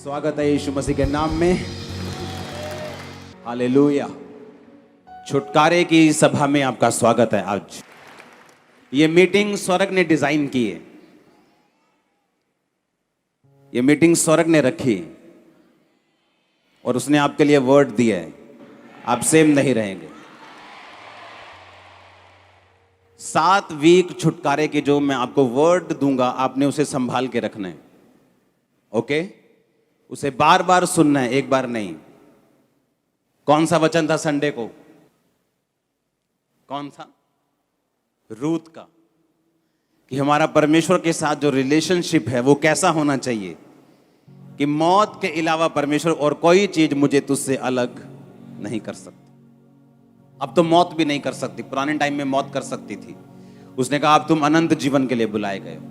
स्वागत है यीशु मसीह के नाम में। हालेलुया। छुटकारे की सभा में आपका स्वागत है। आज ये मीटिंग स्वर्ग ने डिजाइन की है, ये मीटिंग स्वर्ग ने रखी और उसने आपके लिए वर्ड दिया है। आप सेम नहीं रहेंगे। 7 वीक छुटकारे की जो मैं आपको वर्ड दूंगा, आपने उसे संभाल के रखना है। ओके? उसे बार बार सुनना है, एक बार नहीं। कौन सा वचन था संडे को? कौन सा? रूत का, कि हमारा परमेश्वर के साथ जो रिलेशनशिप है वो कैसा होना चाहिए कि मौत के अलावा परमेश्वर और कोई चीज मुझे तुझसे अलग नहीं कर सकती। अब तो मौत भी नहीं कर सकती, पुराने टाइम में मौत कर सकती थी। उसने कहा अब तुम अनंत जीवन के लिए बुलाए गए हो।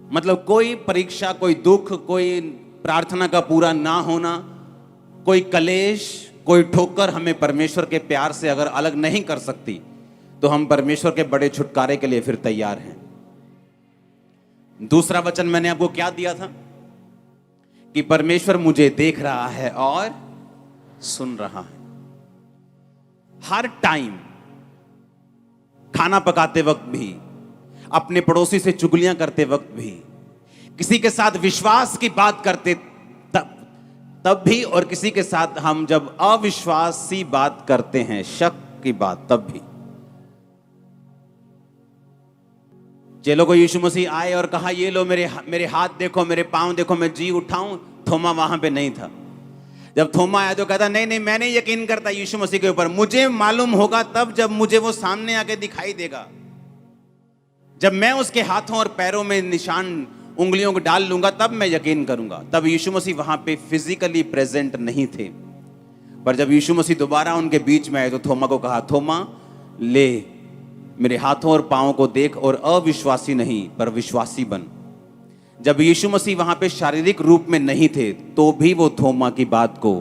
मतलब कोई परीक्षा, कोई दुख, कोई प्रार्थना का पूरा ना होना, कोई कलेश, कोई ठोकर हमें परमेश्वर के प्यार से अगर अलग नहीं कर सकती, तो हम परमेश्वर के बड़े छुटकारे के लिए फिर तैयार हैं। दूसरा वचन मैंने आपको क्या दिया था कि परमेश्वर मुझे देख रहा है और सुन रहा है। हर टाइम, खाना पकाते वक्त भी, अपने पड़ोसी से चुगलियां करते वक्त भी, किसी के साथ विश्वास की बात करते तब भी, और किसी के साथ हम जब अविश्वासी बात करते हैं, शक की बात, तब भी। चेलों को यीशु मसीह आए और कहा ये लो मेरे हाथ देखो, मेरे पांव देखो, मैं जी उठाऊं। थोमा वहां पे नहीं था। जब थोमा आया तो कहता नहीं नहीं, मैं नहीं यकीन करता यीशु मसीह के ऊपर, मुझे मालूम होगा तब जब मुझे वो सामने आके दिखाई देगा, जब मैं उसके हाथों और पैरों में निशान, उंगलियों को डाल लूंगा, तब मैं यकीन करूंगा। तब यीशु मसीह वहां पे फिजिकली प्रेजेंट नहीं थे, पर जब यीशु मसीह दोबारा उनके बीच में आए तो थोमा को कहा, थोमा ले मेरे हाथों और पांवों को देख और अविश्वासी नहीं पर विश्वासी बन। जब यीशु मसीह वहां पे शारीरिक रूप में नहीं थे तो भी वो थोमा की बात को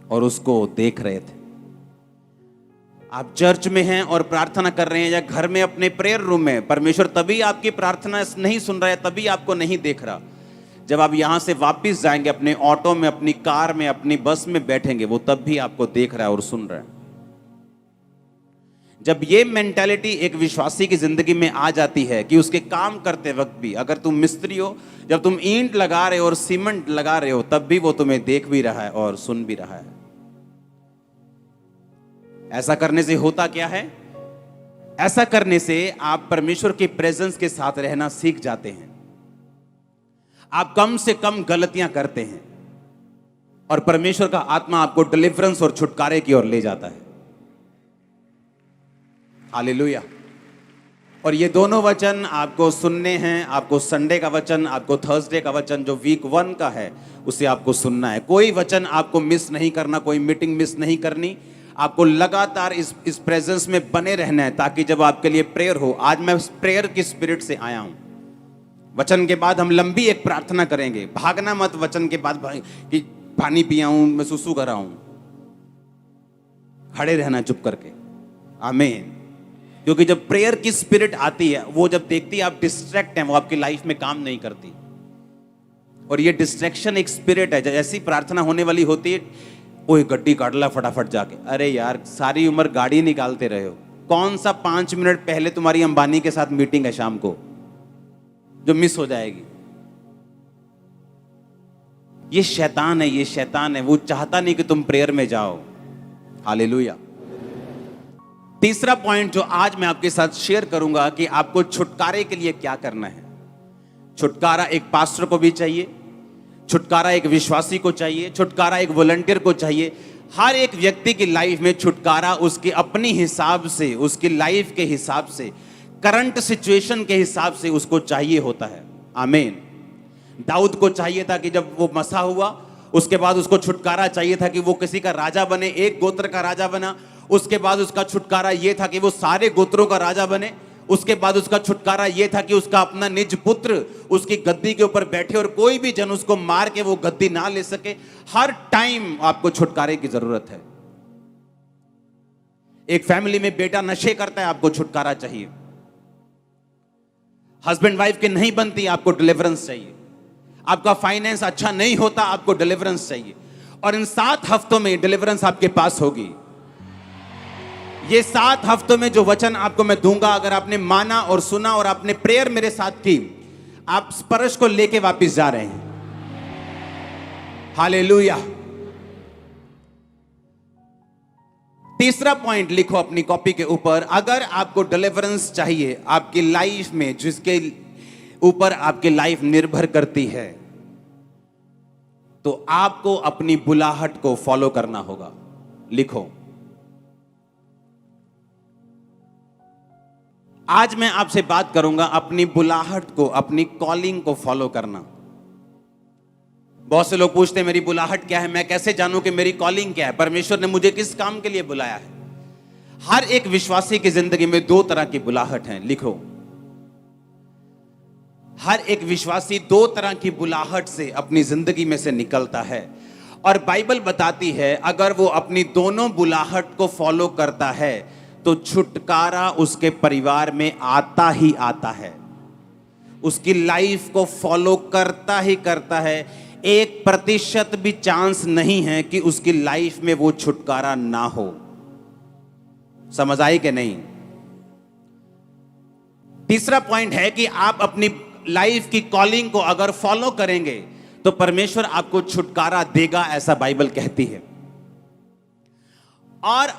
और उसको देख रहे थे। आप चर्च में हैं और प्रार्थना कर रहे हैं, या घर में अपने प्रेयर रूम में, परमेश्वर तभी आपकी प्रार्थना नहीं सुन रहा है, तभी आपको नहीं देख रहा। जब आप यहां से वापस जाएंगे, अपने ऑटो में, अपनी कार में, अपनी बस में बैठेंगे, वो तब भी आपको देख रहा है और सुन रहा है। जब ये मेंटालिटी एक विश्वासी की जिंदगी में आ जाती है कि उसके काम करते वक्त भी, अगर तुम मिस्त्री हो, जब तुम ईंट लगा रहे हो और सीमेंट लगा रहे हो, तब भी वो तुम्हें देख भी रहा है और सुन भी रहा है। ऐसा करने से होता क्या है? ऐसा करने से आप परमेश्वर के प्रेजेंस के साथ रहना सीख जाते हैं। आप कम से कम गलतियां करते हैं और परमेश्वर का आत्मा आपको डिलीवरेंस और छुटकारे की ओर ले जाता है। हालेलुया। और ये दोनों वचन आपको सुनने हैं। आपको संडे का वचन, आपको थर्सडे का वचन जो वीक 1 का है, उसे आपको सुनना है। कोई वचन आपको मिस नहीं करना, कोई मीटिंग मिस नहीं करनी। आपको लगातार इस प्रेजेंस में बने रहना है, ताकि जब आपके लिए प्रेयर हो। आज मैं प्रेयर की स्पिरिट से आया हूं। वचन के बाद हम लंबी एक प्रार्थना करेंगे। भागना मत वचन के बाद कि पानी पिया हूं, मैं सुसु कर रहा हूं। खड़े रहना चुप करके। आमीन। क्योंकि जब प्रेयर की स्पिरिट आती है, वो जब देखती है आप डिस्ट्रैक्ट हैं, वो आपकी लाइफ में काम नहीं करती। और ये डिस्ट्रैक्शन एक स्पिरिट है। जैसी प्रार्थना होने वाली होती है, ओए गड्डी काट ला फटाफट जाके। अरे यार, सारी उम्र गाड़ी निकालते रहे हो। कौन सा 5 मिनट पहले तुम्हारी अंबानी के साथ मीटिंग है शाम को जो मिस हो जाएगी? ये शैतान है, ये शैतान है। वो चाहता नहीं कि तुम प्रेयर में जाओ। हालेलुया। तीसरा पॉइंट जो आज मैं आपके साथ शेयर करूंगा कि आपको छुटकारे के लिए क्या करना है। छुटकारा एक पास्टर को भी चाहिए, छुटकारा एक विश्वासी को चाहिए, छुटकारा एक वॉलंटियर को चाहिए। हर एक व्यक्ति की लाइफ में छुटकारा उसके अपनी हिसाब से, उसकी लाइफ के हिसाब से, करंट सिचुएशन के हिसाब से उसको चाहिए होता है। आमीन। दाऊद को चाहिए था कि जब वो मसा हुआ, उसके बाद उसको छुटकारा चाहिए था कि वो किसी का राजा बने, एक गोत्र का राजा बना। उसके बाद उसका छुटकारा ये था कि वो सारे गोत्रों का राजा बने। उसके बाद उसका छुटकारा यह था कि उसका अपना निज पुत्र उसकी गद्दी के ऊपर बैठे और कोई भी जन उसको मार के वो गद्दी ना ले सके। हर टाइम आपको छुटकारे की जरूरत है। एक फैमिली में बेटा नशे करता है, आपको छुटकारा चाहिए। हस्बैंड वाइफ की नहीं बनती, आपको डिलीवरेंस चाहिए। आपका फाइनेंस अच्छा नहीं होता, आपको डिलीवरेंस चाहिए, और इन 7 हफ्तों में डिलीवरेंस आपके पास होगी। ये 7 हफ्तों में जो वचन आपको मैं दूंगा, अगर आपने माना और सुना और आपने प्रेयर मेरे साथ की, आप स्पर्श को लेके वापस जा रहे हैं। हालेलुया। तीसरा पॉइंट लिखो अपनी कॉपी के ऊपर, अगर आपको डिलीवरेंस चाहिए आपकी लाइफ में, जिसके ऊपर आपकी लाइफ निर्भर करती है, तो आपको अपनी बुलाहट को फॉलो करना होगा। लिखो, आज मैं आपसे बात करूंगा अपनी बुलाहट को, अपनी कॉलिंग को फॉलो करना। बहुत से लोग पूछते हैं मेरी बुलाहट क्या है, मैं कैसे जानूं कि मेरी कॉलिंग क्या है, परमेश्वर ने मुझे किस काम के लिए बुलाया है। हर एक विश्वासी की जिंदगी में 2 तरह की बुलाहट है। लिखो, हर एक विश्वासी 2 तरह की बुलाहट से अपनी जिंदगी में से निकलता है, और बाइबल बताती है अगर वो अपनी दोनों बुलाहट को फॉलो करता है तो छुटकारा उसके परिवार में आता ही आता है, उसकी लाइफ को फॉलो करता ही करता है। 1% भी चांस नहीं है कि उसकी लाइफ में वो छुटकारा ना हो। समझ आई कि नहीं? तीसरा पॉइंट है कि आप अपनी लाइफ की कॉलिंग को अगर फॉलो करेंगे तो परमेश्वर आपको छुटकारा देगा, ऐसा बाइबल कहती है। और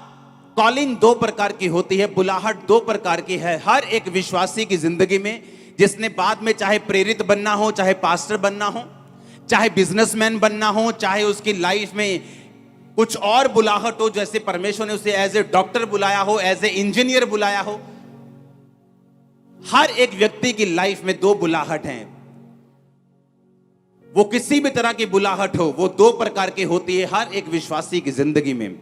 कॉलिंग 2 प्रकार की होती है, बुलाहट 2 प्रकार की है हर एक विश्वासी की जिंदगी में, जिसने बाद में चाहे प्रेरित बनना हो, चाहे पास्टर बनना हो, चाहे बिजनेसमैन बनना हो, चाहे उसकी लाइफ में कुछ और बुलाहट हो, जैसे परमेश्वर ने उसे एज ए डॉक्टर बुलाया हो, एज ए इंजीनियर बुलाया हो। हर एक व्यक्ति की लाइफ में 2 बुलाहट हैं। वो किसी भी तरह की बुलाहट हो, वो 2 प्रकार की होती है हर एक विश्वासी की जिंदगी में।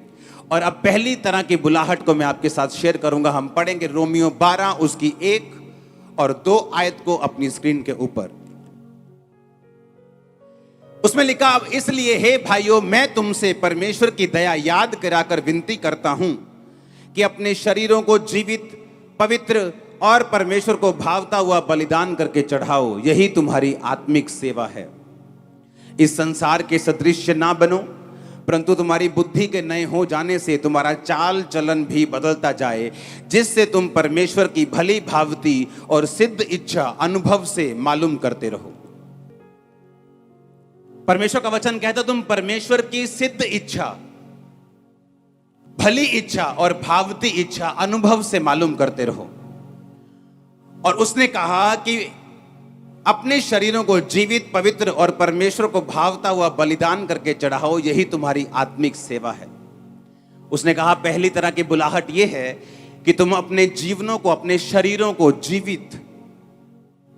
और अब पहली तरह की बुलाहट को मैं आपके साथ शेयर करूंगा। हम पढ़ेंगे रोमियो 12 उसकी 1 और 2 आयत को अपनी स्क्रीन के ऊपर। उसमें लिखा, अब इसलिए हे भाइयों, मैं तुमसे परमेश्वर की दया याद कराकर विनती करता हूं कि अपने शरीरों को जीवित, पवित्र और परमेश्वर को भावता हुआ बलिदान करके चढ़ाओ, यही तुम्हारी आत्मिक सेवा है। इस संसार के सदृश्य ना बनो, परंतु तुम्हारी बुद्धि के नए हो जाने से तुम्हारा चाल चलन भी बदलता जाए, जिससे तुम परमेश्वर की भली भावती और सिद्ध इच्छा अनुभव से मालूम करते रहो। परमेश्वर का वचन कहता तुम परमेश्वर की सिद्ध इच्छा, भली इच्छा और भावती इच्छा अनुभव से मालूम करते रहो। और उसने कहा कि अपने शरीरों को जीवित, पवित्र और परमेश्वर को भावता हुआ बलिदान करके चढ़ाओ, यही तुम्हारी आत्मिक सेवा है। उसने कहा पहली तरह की बुलाहट यह है कि तुम अपने जीवनों को, अपने शरीरों को जीवित,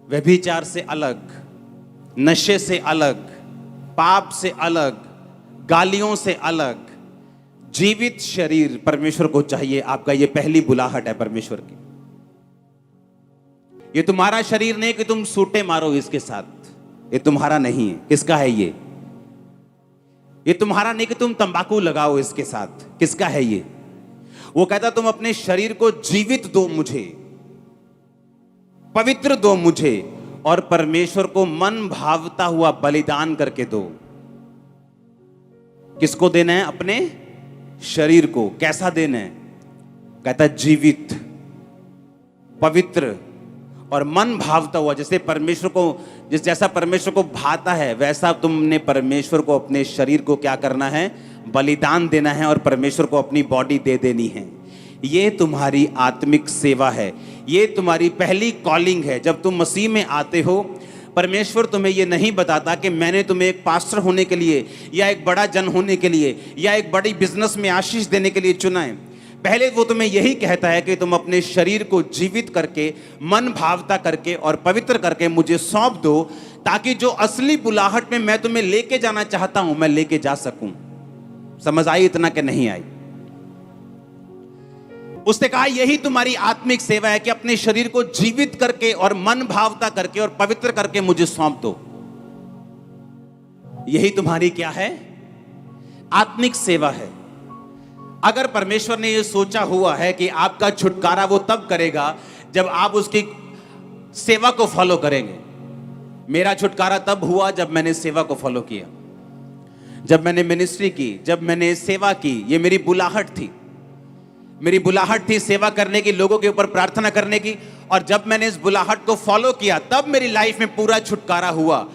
व्यभिचार से अलग, नशे से अलग, पाप से अलग, गालियों से अलग, जीवित शरीर परमेश्वर को चाहिए आपका। यह पहली बुलाहट है परमेश्वर की। ये तुम्हारा शरीर नहीं कि तुम सूटे मारो इसके साथ, ये तुम्हारा नहीं है। किसका है ये? ये तुम्हारा नहीं कि तुम तंबाकू लगाओ इसके साथ। किसका है ये? वो कहता तुम अपने शरीर को जीवित दो मुझे, पवित्र दो मुझे, और परमेश्वर को मन भावता हुआ बलिदान करके दो। किसको देना है? अपने शरीर को। कैसा देना है? कहता जीवित, पवित्र और मन भावता हुआ। जैसे परमेश्वर को, जैसा परमेश्वर को भाता है वैसा तुमने परमेश्वर को अपने शरीर को क्या करना है? बलिदान देना है, और परमेश्वर को अपनी बॉडी दे देनी है। ये तुम्हारी आत्मिक सेवा है, ये तुम्हारी पहली कॉलिंग है। जब तुम मसीह में आते हो, परमेश्वर तुम्हें ये नहीं बताता कि मैंने तुम्हें एक पास्टर होने के लिए, या एक बड़ा जन होने के लिए, या एक बड़ी बिजनेस में आशीष देने के लिए चुना है। पहले वो तुम्हें यही कहता है कि तुम अपने शरीर को जीवित करके, मन भावता करके और पवित्र करके मुझे सौंप दो, ताकि जो असली बुलाहट में मैं तुम्हें लेके जाना चाहता हूं, मैं लेके जा सकूं। समझ आई इतना कि नहीं आई? उसने कहा यही तुम्हारी आत्मिक सेवा है कि अपने शरीर को जीवित करके और मन भावता करके और पवित्र करके मुझे सौंप दो। यही तुम्हारी क्या है? आत्मिक सेवा है। अगर परमेश्वर ने यह सोचा हुआ है कि आपका छुटकारा वो तब करेगा जब आप उसकी सेवा को फॉलो करेंगे। मेरा छुटकारा तब हुआ जब मैंने सेवा को फॉलो किया, जब मैंने मिनिस्ट्री की, जब मैंने सेवा की। ये मेरी बुलाहट थी, मेरी बुलाहट थी सेवा करने की, लोगों के ऊपर प्रार्थना करने की। और जब मैंने इस बुलाहट को फॉलो किया तब मेरी लाइफ में पूरा छुटकारा हुआ।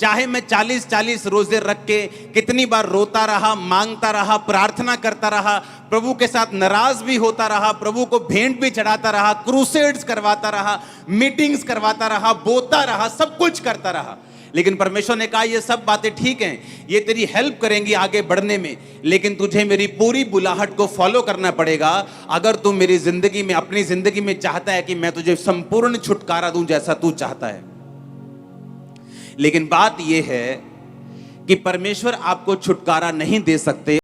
चाहे मैं 40-40 रोजे रख के कितनी बार रोता रहा, मांगता रहा, प्रार्थना करता रहा, प्रभु के साथ नाराज भी होता रहा, प्रभु को भेंट भी चढ़ाता रहा, क्रूसेड्स करवाता रहा, मीटिंग्स करवाता रहा, बोता रहा, सब कुछ करता रहा, लेकिन परमेश्वर ने कहा ये सब बातें ठीक हैं, ये तेरी हेल्प करेंगी आगे बढ़ने में, लेकिन तुझे मेरी पूरी बुलाहट को फॉलो करना पड़ेगा अगर तू मेरी जिंदगी में, अपनी जिंदगी में चाहता है कि मैं तुझे संपूर्ण छुटकारा दूं जैसा तू चाहता है। लेकिन बात यह है कि परमेश्वर आपको छुटकारा नहीं दे सकते